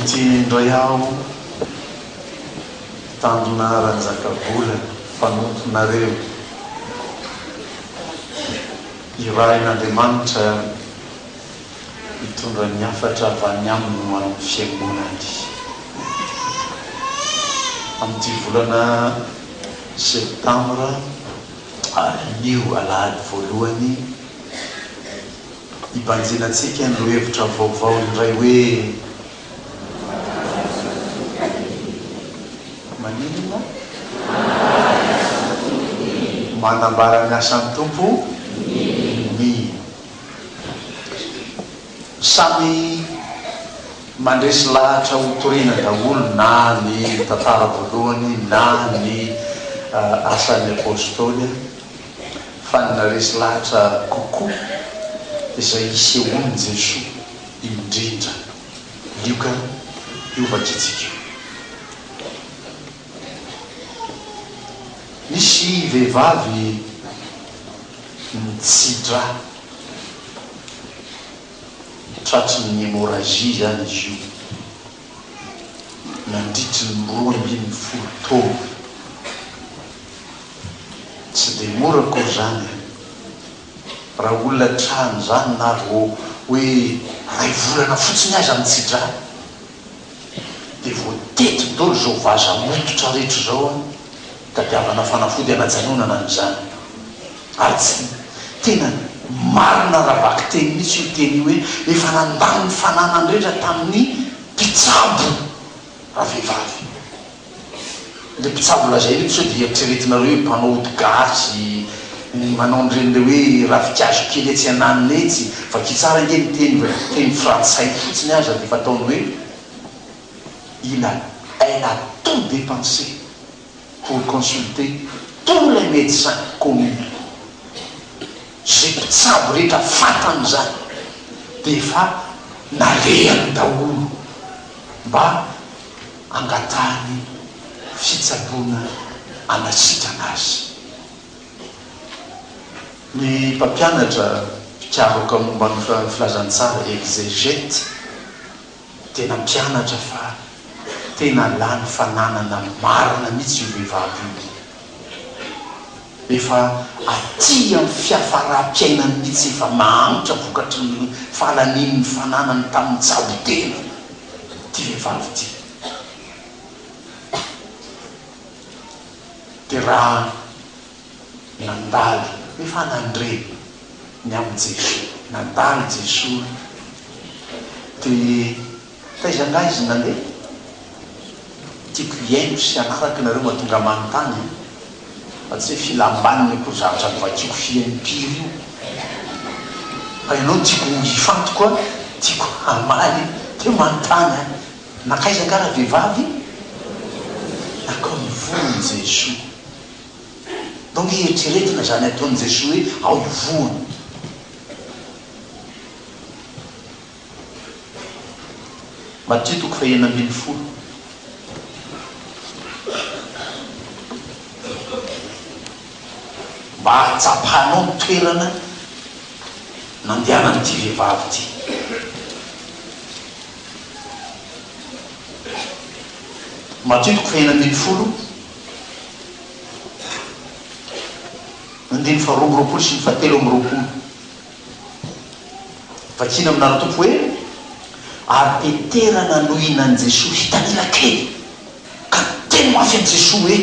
indray aho tandona ranjakabola mpanomponareo irain'andriamanitra hitondra ny afatra avany aminy ho amin'ny fiangonany amin'ity volana septambra nio alahady voalohany hibanjinatsika no hevitra vaovao indray hoe maninona manambara ny asan'ny tompo ny samy mandresy lahatra hotorina daholo na ny tantara voalohany na ny asan'ny apôstôly fa ny naresy lahatra kokoa izay isehoany Jesosy indrindra lioka iovakitsika misy vehivavy mitsidra tratry ny hémorragie zany izy io nandritry ny 12 taona tsy de mora koa zany raha olona trano zany na ro hoe ray volana fotsiny aza mitsidra de voatety dolo zao vaza mototra rehetra zao tadiavana fanafody anajanonana an'izany ary tsy tena marina raha vaky teny mihitsy io teny hoe efa nandany ny fananany rehetra tamin'ny mpitsabo raha vehivavy le mpitsabo lazay reto sao dia eritreretinareo hoe mpanao odigasy manao nireny le hoe ravikazo kely etsy ananiny etsy vakitsara nge ny teny frantsay fotsiny aza de fataony hoe elle a tout dépensé pour consulter tous les médecins connus zay mpitsabo rehetra fatany zany de efa narehany daholo mba angatahany fitsaboana anasitrana azy ny mpampianatra mpikaroka momba ny filazantsara exégète tena mpianatra fa tena lany fananana marina mihitsy io vehivavy io efa aty amin'ny fiafaram-piainany mihitsy efa mahanitra vokatry ny fahalaniny fananany tamin'ny tsabo tena ty vehivavy ty de raha nandaly efa nandre ny amin'ny Jesosy nandaly Jesosy de taizanga izy nandeha tiako hiaino sy anaraka nareo mahatonga manontany fa tsy hoe filambaniny koa zavatra vakiako fiaim-piry io fa ianao tiako hifanto koa tiako hamaly teo manontany nakaizaka raha vehivavy nakao nivony Jesosy donc eritreretina zany ataony Jesosy hoe ao ivony Matthieu 4:40 mba hatsapahanao ny toerana nandehanan'ity vehivavy ty Matthieu 4:40 andiny 2 sy ny 7 vakina aminara tompo hoe ary peterana nohinan' Jesosy hitanila kely ka teny mafy an' Jesosy hoe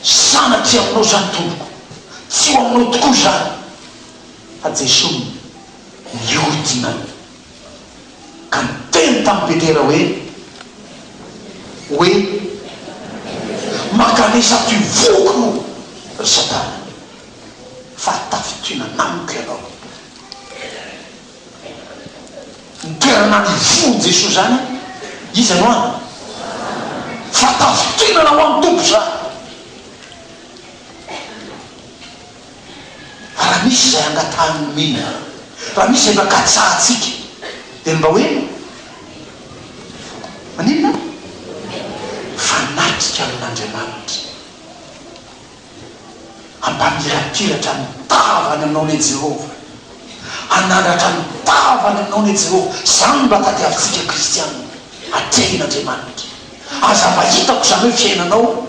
sanatry aminao zany tompoko tsy ho aminao tokoa zany fa Jesosy miodina ka miteny tamin'ny Petera hoe makanesa ty voko ry Satana fa tafitoina namiko ianao ny toerana nivony Jesosy zany izy anao any fa tafitoinana ho amin'ny tompo zany raha misy zay angatahany mihina raha misy zay makatsahatsika de mba hoe maninona fanatrika amin'Andriamanitra ampamirapiratra mitavany aminao le Jehova anandratra mitavany aminao le Jehova zany mba tadiavintsika kristianina atrehin'andriamanitra. aza mahitako zany hoe fiainanao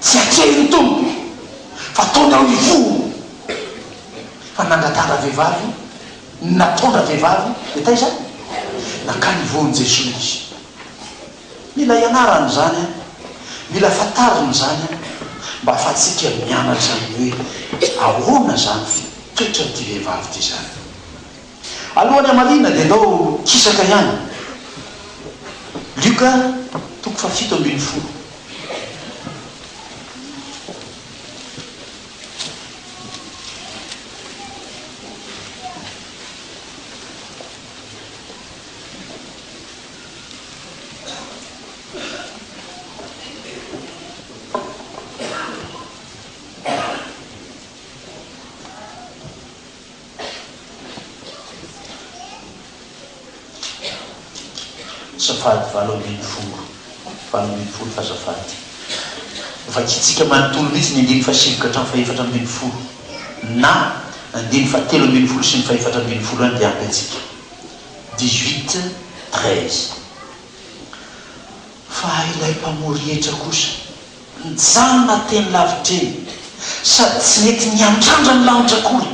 tsy atrehiny tompo fa taony ao ivo fa nangatara vehivavy natondra vehivavy de tay zany nakany ivony Jesosy izy. Mila ianarany zany a, mila fatariny zany a, mba afatsika mianatra ny hoe ahoana zany fitoetra ty vehivavy ty zany. Alohany amalina de ndao kisaka ihany. Luka 7:10. Safady 8:10 fazafady. Efa kitsika manontolo mihitsy ny 9:7 hatramin'ny 7:10 na 9:7 sy ny 7:10 any de ampy atsika 18:13. Fa ilay mpamory etra kosa nijanona teny lavitreny sady tsy nety niandrandra ny lanitra akory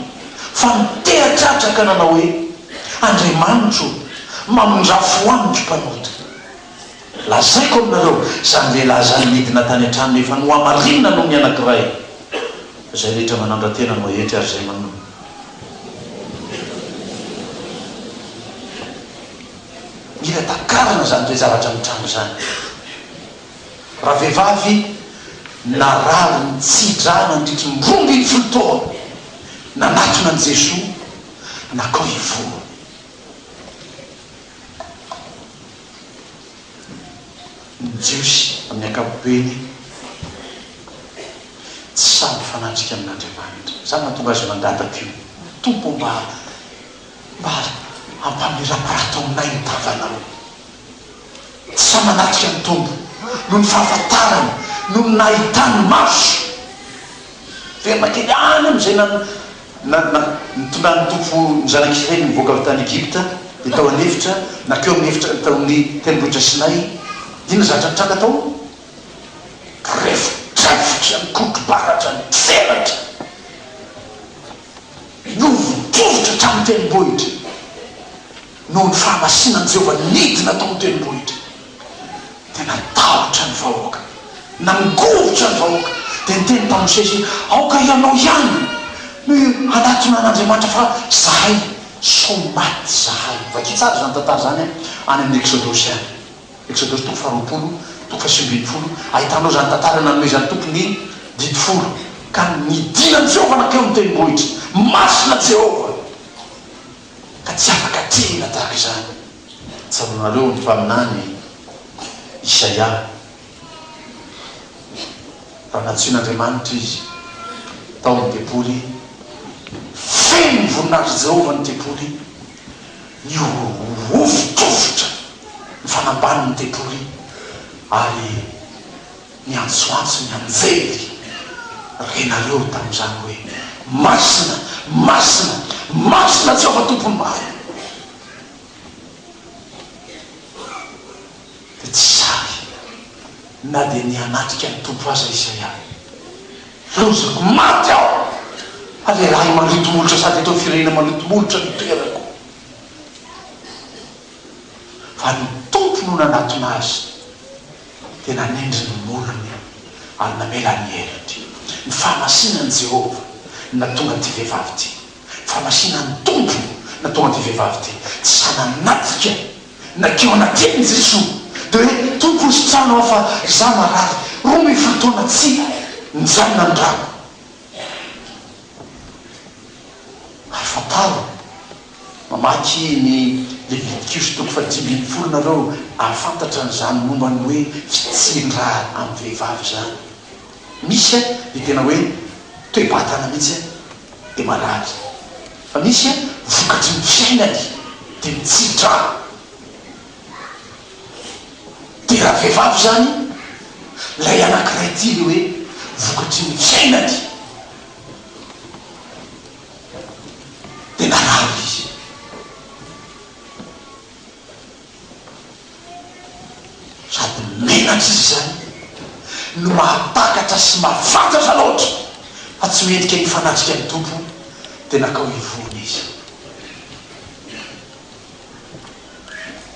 fa nitehatratraka nanao hoe Andriamanitro mamondrafo amiko mpanota. Lazaiko aminareo zany lehilahy zany midina tany an-trano efa no amarinina no ny anankiray zay rehetra manandra-tena no etra ary zay manao. Mila takarana zany toe zavatra mitrano zany. Raha vehivavy narary nitsidrana ndritry miromby ny folo taona nanatona an' Jesosy nakao ivoa. Jiosy amin'ny ankapobeny tsy samy fanatrika amin'Andriamanitra. Zany mahatonga azy mangataka io tompo mba ampamirapirato aminay ny tavanao. Tsy samy manatrika ny tompo no ny fahafantarany no ny nahitany maso vermakely any am'izay nitondrany tompo ny zanak'Israely nivoaka avy tany Egypta de tao anefitra nakeo amin'ny efitra taon'ny tendrohitra Sinay. Dina zatra nitranga tao refotrefitra ny kotrobaratra ny tselatra novotovotra hatramin'ny tendrombohitra noho ny fahamasinan'i Jehovah nidina tao ny tendrombohitra tena tahotra ny vahoaka nangovotra ny vahoaka de niteny tamin'ny Mosesy aoka ianao ihany no anatona an'Andriamanitra fa zahay somaty zahay. Vakio tsara zany tantara zany any amin'ny Exodosy any. Exodosy 20:20 ahitanao zany tantara nanome zany tokony 10 ka nidinany Jehovah nakeo amin'ny tendrombohitra masina Jehovah ka tsy afaka atrehina tahaka izany. Tsaronareo ny mpaminany Isaia raha natsoin'Andriamanitra izy tao ny tempoly feno voninahitry Jehovah ny tempoly io ovotrovotra ny fanambany ny tempoly ary ny antsoantso ny anjely renareo tamin'izany hoe masina masina masina Jehovah tompony maro. De tsy sary na de ny anatrika ny tompo aza Isaia lozako maty aho ale raha malotomolotra sady atao firenena malotomolotra ny toerako fa ny tompo no nanatona azy de nanendriny molony ary namela ny heritry. Ny fahamasinan'i Jehovah natonga ty vehivavy ty, fahamasinan'ny tompo natonga ty vehivavy ty tsy sananatika nakeo anateny Jesosy de hoe tompo sy trano aho fa za marary romy fotoana tsy nijanona ny rano. Fantaro mamaky ny Levitikos 5:20 nareo ahafantatra n'izany momba ny hoe fitsindra amin'ny vehivavy zany. Misy de tena hoe toe-batana mihitsy de marary, fa misy vokatry ny fiainany de mitsidra. De raha vehivavy zany lay anankiray ty le hoe vokatry ny fiainany de narary izy. no mahatakatra sy mafantatra loatra fa tsy hoendrika ny fanatrika ny tompo dia nakao ivony izy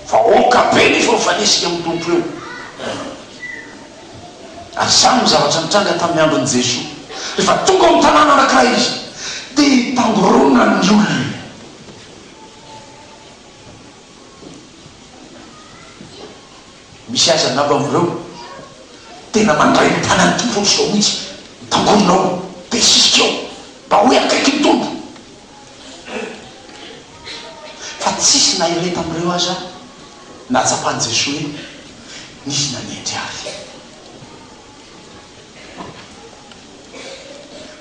fa oka be ny faofanesika amin'ny tompo eo ary zany ny zavatra mitranga tamin'ny andron' Jesoa rehefa tonga amin'ny tanàna anankiray izy dia tamborona ny olona misy aza naba amin'ireo tena mandray ny tanàny tompo zao mihitsy tangoronao dia sisikeo mba hoe akaiky ny tompo fa tsisy na iray tamin'ireo aza nahatsapany Jesoa eny nisy nanendry azy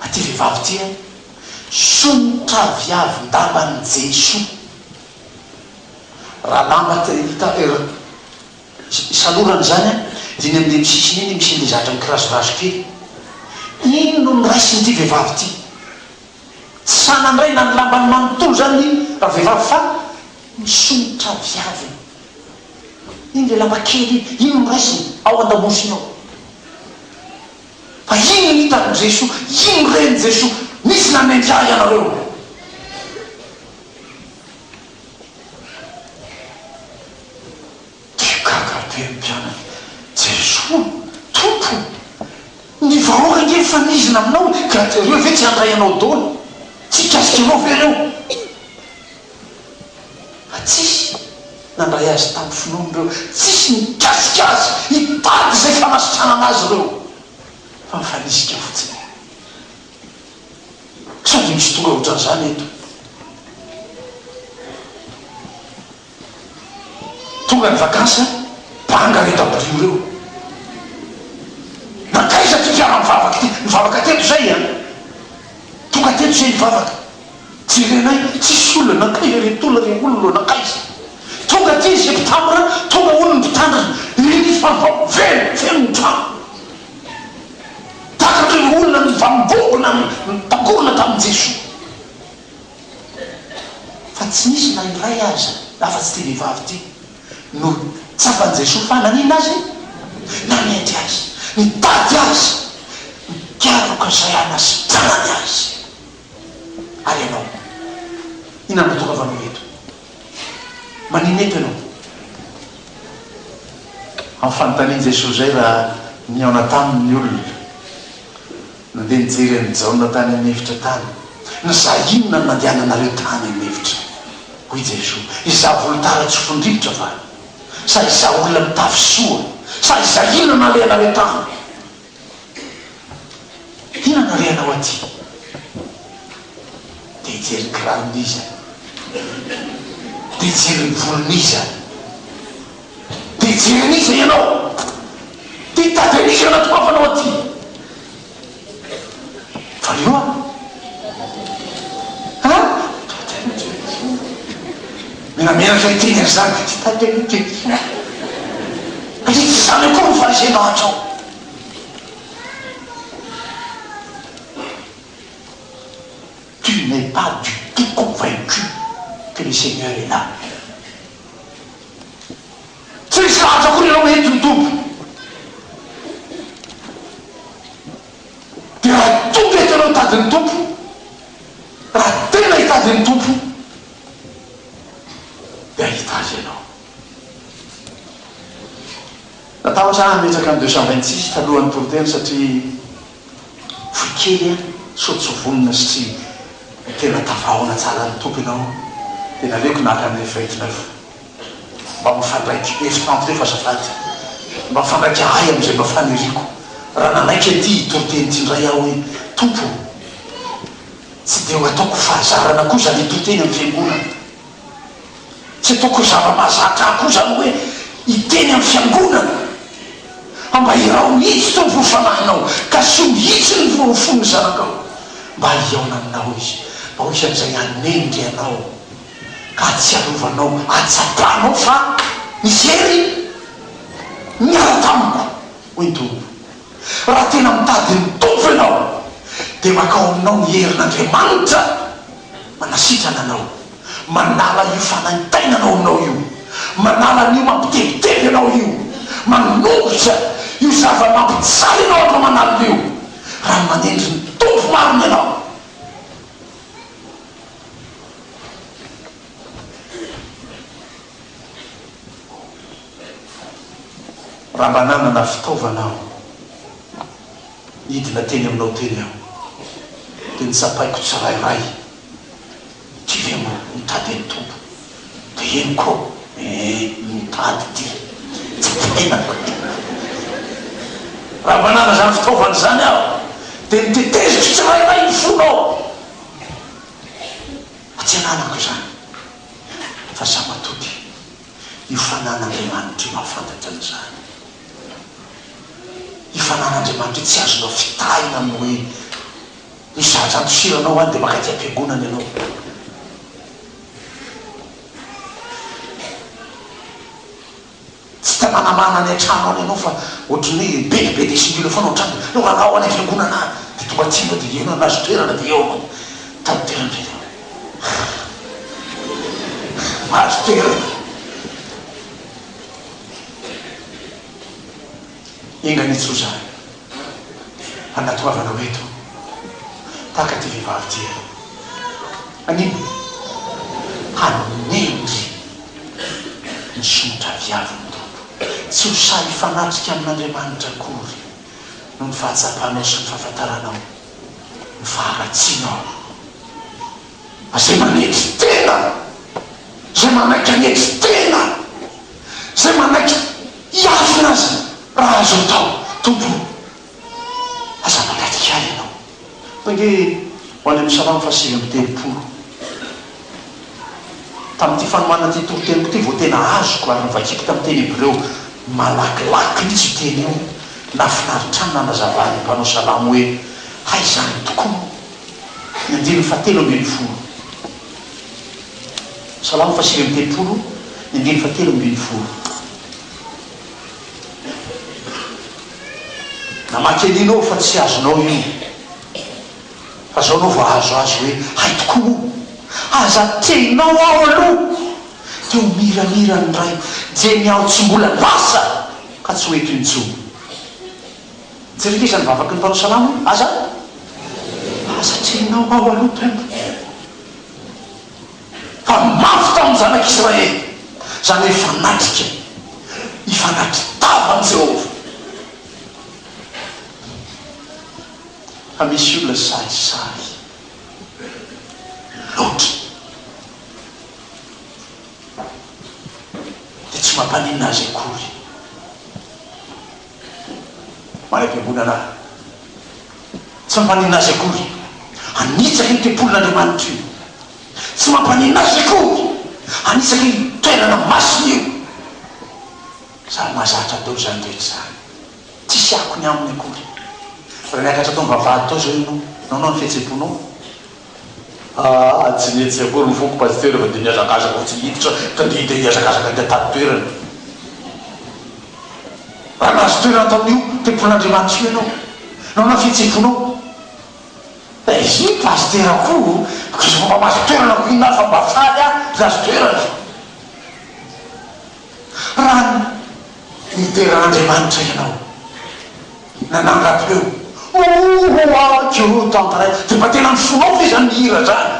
aty vehivavy tia somotra viavy ndambany Jesoa raha lamba salorany zany diny amin'le misisiny iny misy le zatra mikirazorazo kely iny no niraisiny ty vehivavy ty tsy sanandray na ny lambany manontolo zany raha vehivavy fa misomotra viavy iny le lamba kely iny no niraisiny ao an-damosinao fa iny ny hitany Jesoa iny no reny Jesoa nisy nanendry ahy ianareo mpiana Jesoa tompo ny vahoaka nge fanizina aminao ka reo ve tsy andray anao daholo tsy hikasika anao ve reo fa tsisy nandray azy tamin'ny finoany reo tsisy nikasika azy hitady zay fanasitranana azy reo fa mifanisika fotsiny sady misy tonga ohatran'izany eto tonga ny vakansa banga reto abrio reo nakaiza ty fiara mivavaka ty mivavaka teto zay a tonga teto zay mivavaka tsy renay tsisy olona nakaiza retolona re olona nakaiza tonga ty izy mpitamina tonga olo ny mpitandrina inisy fanvao veno ny trano takatry ny olona ny vambogona ntangorona tamin'ny Jesoa fa tsy nisy na iray aza lafa-tsy ty vehivavy ty no tsapan'i Jesoa fa nanina azy nanendry azy nitady azy mikaroka zay anasitranany azy ary ianao ina natokavanao eto manina eto ianao amin'ny fanontaniany Jesoa zay raha niaona tamin'ny olona nandeha nijery ny jaona tany amin'ny efitra tany ny za inona no nandehananareo tany amin'ny efitra hoy Jesoa iza volotara tsy fondrivotra va sa iza olona mitafy soa sa iza inona nalehanareo tany ina narehanao aty dia hijery ny kiraroniza dia hijery ny voloniza dia hijery aniza ianao dia hitady aniza ianao tokafanao aty fa io menamenatra iteny ary zany hitady aniteny satria tsy zany akoa ny farisenao hatrao tu n'es pas du tout convaincu que le Seigneur est là tsy misy lahatra koa ianao mety ny tompo dia raha tonga eto anao hitady ny tompo raha tena hitady ny tompo dia ahita azy ianao natahotra ametraka amin'ny 226 talohan'ny toriteny satria foikely sotsy vonona sy tsy tena tavahona tsara ny tompo ianao dia naleoko naka amin'ny 29 mba mifandraiky F30 rehefa azafady mba mifandraiky ahay am'izay mba faniriko raha nanaiky aty toriteny tyndray aho hoe tompo tsy dia ho ataoko fahazarana koa zany toriteny amin'ny fiangonana tsy ataoko zava-mahazatra koa zany hoe hiteny amin'ny fiangonana amba irao mihitsy to vofanahinao ka sy mihitsy ny vofony zanakao mba hiaona aminao izy mba ho isan'izay anendry ianao ka tsy alovanao atsapanao fa misery miara tamiko hoe tompo raha tena mitady ny tompo ianao dia makao aminao ny herin'Andriamanitra manasitrana anao manala io fanaintainanao aminao io manala an'io mampitevitevy anao io manolotra io zava-mampitsaly ianao atao manalina io raha manendry ny tompo mariny ianao. raha mba nanana fitaovanao hidina teny aminao teny aho dia nitsapaiko tsirairay ty ve mitady ny tompo dia eny koa mitady ty tsy tenako. raha mba nana zany fitaovany zany aho dia niteteziko tsirairay ny fonao tsy ananako zany fa samatody io fanan'andriamanitra io mahafantatra an'izany. io fanan'andriamanitra io tsy azonao fitahina amin'ny hoe izazantosiranao any dia makaty am-piangonana ianao. tsy tamanamana ny an-trano any ianao fa ohatrany hoe bebe dia simila foana otrany no anao any am-piangonana any dia tonga tima dia eno anazo toerana dia eo anao tamy toerana reny mahazo toerana. inganitso zany anatoavana eto tahaka ty vehivavy ty anino hanendry ny somotra viaviny tompo tsy ho say fanatrika amin'andriamanitra akory no ny fahatsapanao sy ny fahafantaranao ny faharatsianao zay manetry tena zay manaiky anetry tena zay manaiky iafina azy raha azo atao tompo aza manaitika ahy ianao tange ho any amin'ny salamo fasivy amby telopolo tamin'ity fanomana ty toroteniko ty vo tena azoko ary nivakiko tamin'ny teny hebreo malakilaky mitsy teny io nafinaritrany nanazavany mpanao salamo hoe hay zany tokoa ny andiny fatelo ambin'ny folo salamo fasivy amby telopolo ny andiny fatelo ambin'ny folo namaky aninao fa tsy azonao io fa zao anao voahazo azy hoe hay tokoa aza tenao ao aloha teo miramirany ray jeny ao tsy mbola lasa ka tsy hoeto intsony jerikizany vavaky ny mpanao salamo aza tenao ao aloha tompo fa mafy tamin'ny zanak'Israely zany hoe fanatrika ifanatry tavany Jehova. fa misy olona sarisary loatra dia tsy mampanina azy akory manam-piambonana tsy mampanina azy akory anitsaky ny tempolin'andriamanitra io tsy mampanina azy akory anitsaky ny toerana masina io zany mahazatra atao zany rehetra zany tsy siako ny aminy akory raha niakatra atao mivavahady tao zao ianao nanao ny fihetsem-ponao tsy netsy akory ny foko pasteur fa dia miazakazaka tsy hiditra tandrida miazakazaka dia tady toerana raha nahazo toerana tamin'io tempolin'andriamanitra io ianao nanao ny fihetsem-ponao da izy io pasteur koa izy fomba mahazo toerana ko inona fa mba faly a nahazo toerana raha nitoeran'andriamanitra ianao nanangato eo keo tantaray dia mba tena ny fonao fe zany mihira zany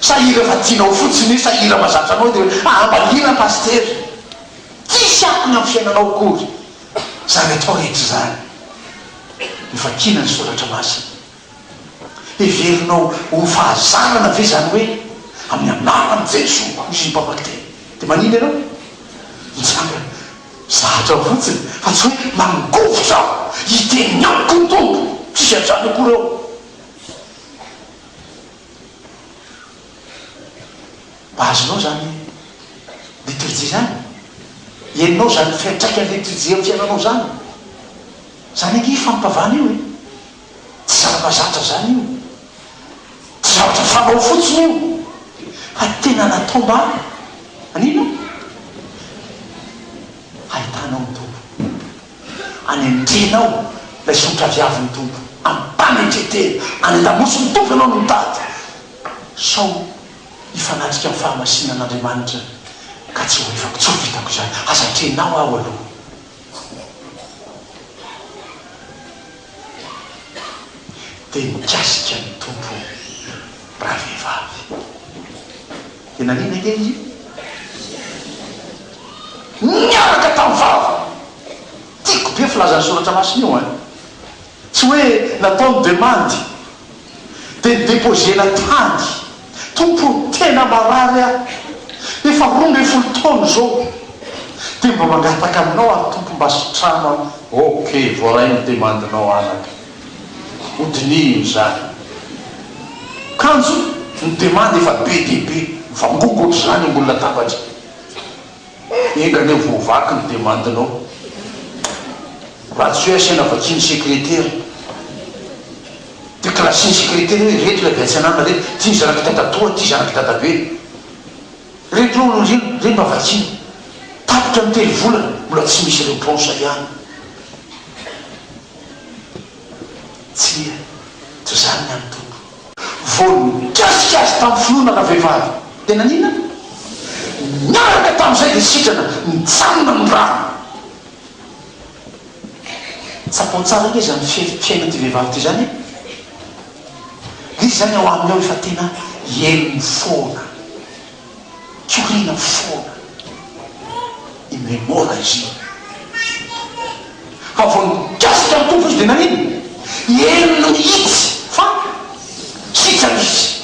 sahira fa tianao fotsiny sahira mazatranao dia mba hira pasteur tsisy ako ny amin'ny fiainanao akory zany atao rehetra zany mivakina ny soratra masina heverinao ho fahazarana ve zany hoe amin'ny anarany Jesosy izy mpamakiteny dia manino ianao mitsanga zatra fotsiny fa tsy hoe mangovotra hiteny amiko ny tompo tsisy atrany akory eo mba azonao zany liturgie zany enao zany fiantraika ny liturgie amin'ny fiainanao zany zany ange fampavany io e tsy zava-mazatra zany io tsy zavatra fanao fotsiny io fa tena natao mba anino hahitanao ny tompo anendrenao lay sotra viavy ny tompo ampanetretena any an-damoso ny tompo ianao no mitady sao ifanatrika amin'ny fahamasinan'andriamanitra ka tsy ho efako tsy ho vitako zany azatrenao aho aloha dia mikasika ny tompo raha vehivavy. Tena nina ke izy miaraka tamin'ny vava. Tiako be filazan'ny soratra masina io tsy hoe nataony demandy dia nidepozena tany. Tompo tena marary a, efa 12 taona zao dia mba mangataka aminao ary tompo mba sitrano. Ok, voaray ny demandinao anaka hodinino zany kanjo ny demandy efa be dia be mifangongotro zany ambolona tabatra. Engany vovaky ny demandinao raha tsy hoe asiana vakiny sekretera dia klasiny sekretera hoe rehetra la viatsy anana rehetra tia zanaky tatatoa tia zanaky tatabe rehetra olo reny mba vakiny tapitra ny telo volana mbola tsy misy reponsa ihany. Tsy zany ny any tompo vonikasikazy tamin'ny finoana raha vehivavy. Tena nina miaraka tamin'izay dia sitrana mitsanona ny rano. Tsapao tsara nge zany fiaina ty vehivavy ty zany izy zany ao aminy ao efa tena henony foana kiorina foana imemora izy fa vonikasika amin'ny tompo izy dia nanino henony itsy fa sitrana izy.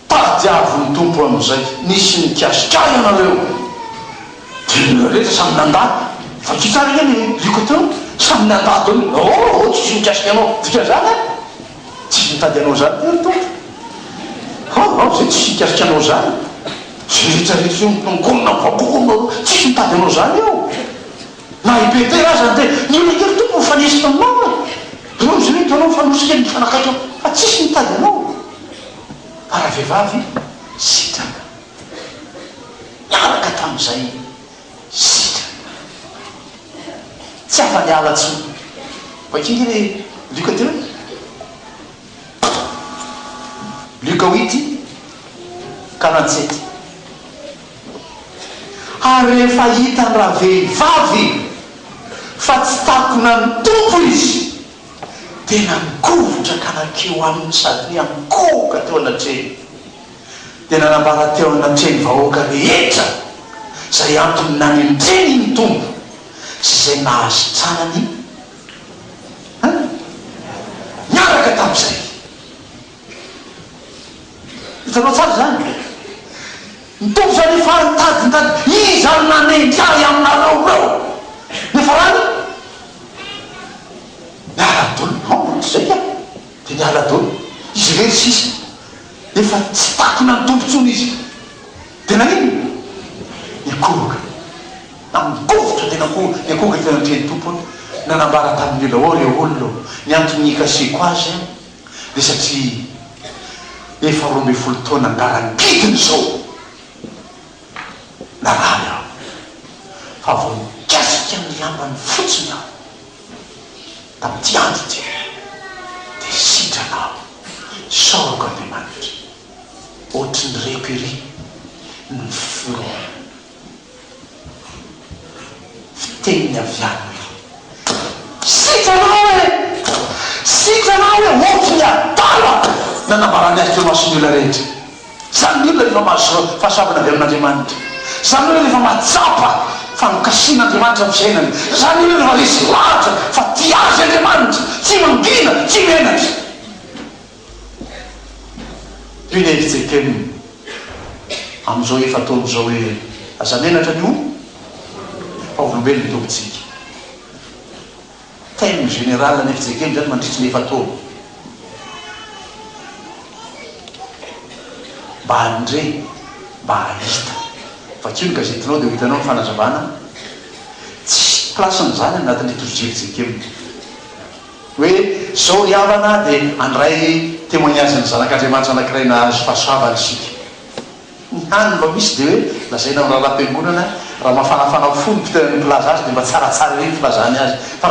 Tadiavony tompo amizay nisy nikasika ianareo dia rehetra samy nandà fa tsy tsara igny liko teo samy nandà teo tsisy mikasika anao dika zany tsisy mitady anao zany teo tompo zay tsisy mikasika anao zany sy rehetrarehetra ngonina vakokonao tsisy mitady anao zany eo na ipete raha zany dia ny olonakely tompo mifanesika aminao reo zay hoe tanao mifanosika ny fanakaiky ao fa tsisy mitady anao. Fa raha vehivavy sitrana miaraka tamin'izay sitrana tsy afa-ny alatsy vakiny le luka teo luka 8 47 ary rehefa hitany raha vehivavy fa tsy takona ny tompo izy tena mikovotra kanakeo aminy sady amikovoka teo anatreny dia nanambara teo anatreny vahoaka rehetra zay antony nanendreny ny tompo sy zay nahazitranany miaraka tamin'izay. Hitanao tsara zany ny tompo zany efa nitadintady izy ary nanendray aminareo reo nefa rany nialadolo zay dia nialadolo izy rery sisa efa tsy takona ny tompontsony izy dia nanino nikovoka na mikovotra tena nikovoka tena treny tompo nanambara tamin'ny olo reo olona ny antony nikasiko azy dia satria efa 12 taona ngarangidiny zao narary aho fa vonikasika ny lambany fotsiny aho tamin'ty andro ty dia sitranao saoroko andriamanitra ohatry ny repéry ny firo fiteniny aviany sitranao hoe ohatry ny adala nanambarany azy teo masony olona rehetra zany olona rehefa mahazo fahasavana avy amin'andriamanitra zany olona rehefa matsapa fanokasian'andriamanitra misainany zany olona rehefa resy lahatra fa ti azy andriamanitra tsy mangina tsy menatra toy ny fijekeny am'izao efa taon'izao hoe aza menatra ny o fa olombelony tompotsika teme général ny fijekeny zany mandritry ny efa taona mba andre mba hahita fa kio ny gazetinao dia hitanao ny fanazavana tsy plasiny zany anatin'ny tozojerijery hoe zao riavana dia andray témoignage ny zanak'andriamanitra anakiray nahazo fahasoavany sika ny hany mba misy dia hoe lazaina amin'ny rahalam-piangonana raha mafanafana fony mpitenany plaza azy dia mba tsaratsara reny filazany azy fa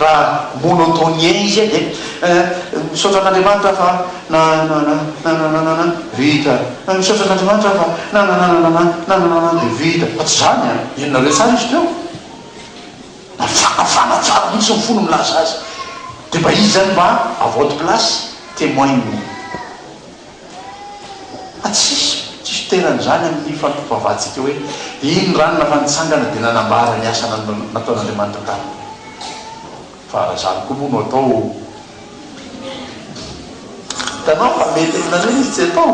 raha monotonien izy dia misaotra an'andriamanitra fa vita misaotra an'andriamanitra fa dia vita fa tsy zany enonareo tsara izy teo nafanafana tsara misy ny fony milaza azy dia mba izy zany mba à votre place témoigne tsisy teran'izany amin'ny fampivavahantsika hoe iny ranona fanitsangana dia nanambara ny asa nataon'andriamanitra taminy fa zany koa moa no atao hitanao fa mety aminareo izy tsy atao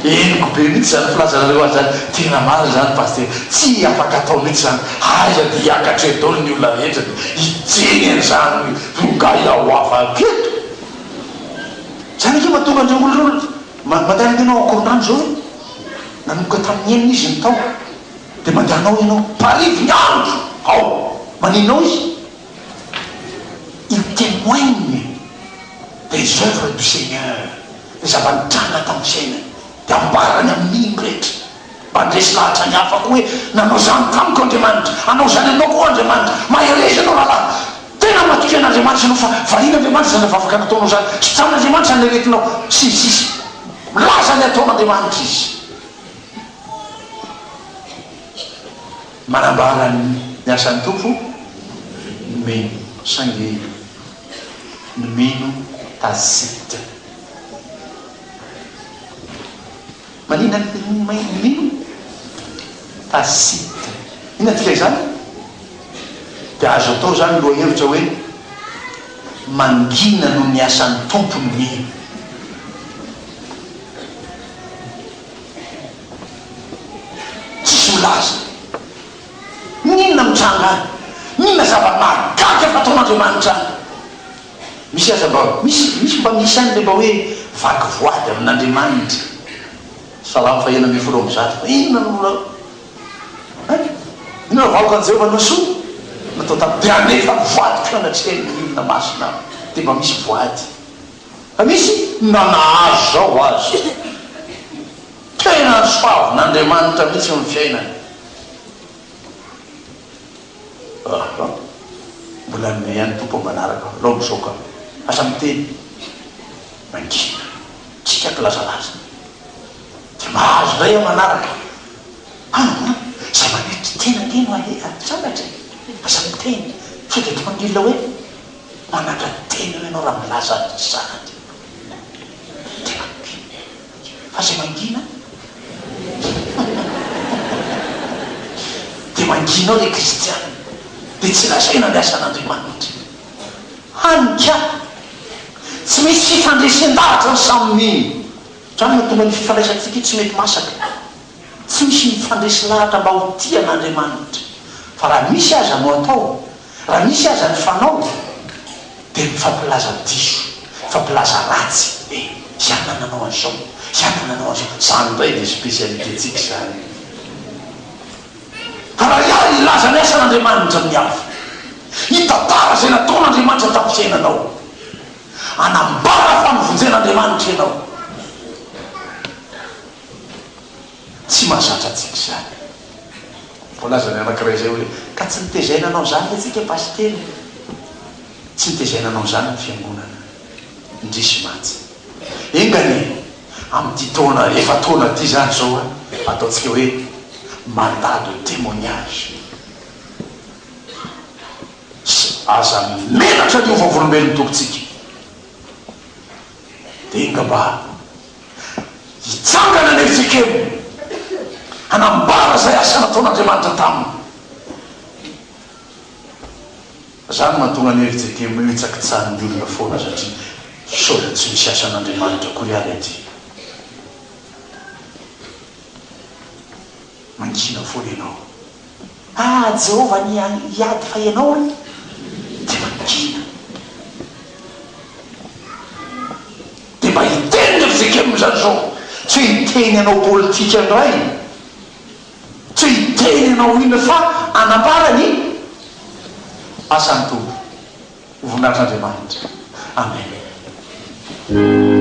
eniko be mihitsy zany filazanareo azy zany tena marina zany paster tsy afaka atao mihitsy zany aiza dia hiakatra edaolo ny olona rehetra dia hijeny an'izany tonga iaho hafa keto zany ke mahatonga andreo olona mandehananao akorondrano zao hoe nanomboka tamin'ny enina izy ny tao dia mandehanao ianao parivo ny andro ao maninao izy il témoigne des œuvres du Seigneur dia zava-nitranga tamin'ny sainany dia ambarany amin'iny rehetra mba ndresy lahatra ny hafa koa hoe nanao zany tamiko andriamanitra anao zany anao koa andriamanitra maherezy anao lalahy tena matoky an'andriamanitra anao fa varina andriamanitra zany efa afaka nataonao zany sy tamin'andriamanitra zany leretinao sisisy milaza ny ataon'andriamanitra izy manambara ny asan'ny tompo nomeno sange nomeno tazita manina nomeno tazita ina tika izany dia azo atao zany loha hevitra hoe mangina no ny asan'ny tompo nomeno tsisy milaza ninona mitranga any ninona zava-mahagaga fataon'andriamanitra any misy aza mba misy mba misy any le mba hoe vaky voady amin'andriamanitra salamo fa ena mefolo am'zaty fa inona nola inona vaoka an'izay fa nosoa natao tamy dia anefa voady fianatreny inona masina dia mba misy voady fa misy nanahazo zao azo tena soavin'andriamanitra mihitsy amin'ny fiainany mbola nome any tompo manaraka lao misoka asa miteny mangina tsika kilazalaza dia mahazo ray manaraka za manetry tena tena sambatra asa miteny so dia mangila hoe manatra tena hoe anao raha milaza sanady dia mangina fa zay mangina dia manginao le kristiana dia tsy lazaina ny asan'andriamanitra hanika tsy misy fifandresen-dahatra ny samyn'iny zany mahatonga ny fifandraisantsika tsy mety masaka tsy misy mifandresy lahatra mba ho tia an'andriamanitra fa raha misy aza no atao raha misy aza ny fanao dia mifampilaza diso mifampilaza ratsy ziana nanao an'izao ziana nanao an'izao zany ndray dia spécialitétsika zany fa raha iaho ilaza ny asan'andriamanitra amin'ny hafa hitantara zay nataon'andriamanitra tapisainanao anambara fanovonjen'andriamanitra ianao tsy mahazatra atsika zany volazany anakiray zay hoe ka tsy nitezainanao zany atsika pastely tsy nitezainanao zany ny fiangonana indrisy matsy engany amin'ity taona efa taona ty zany zao a ataontsika hoe mandat de témoignage aza menatra ny ovavolombelony tokotsika dia inga mba hitsangana ny efikemo anambara zay asa nataon'andriamanitra taminy zany mahatonga ny eritsekemo hitsakitsahany olona foana satria soda tsy misy asan'andriamanitra koriary aty mangina foana ianao jehova ny hiady fa ianao dia mangina dia mba hiteny eritsekemo zany zao tsy hiteny anao politika ndray tsy hiteny anao ina fa anambara ny asan'ny tompo voninahitran'andriamanitra amen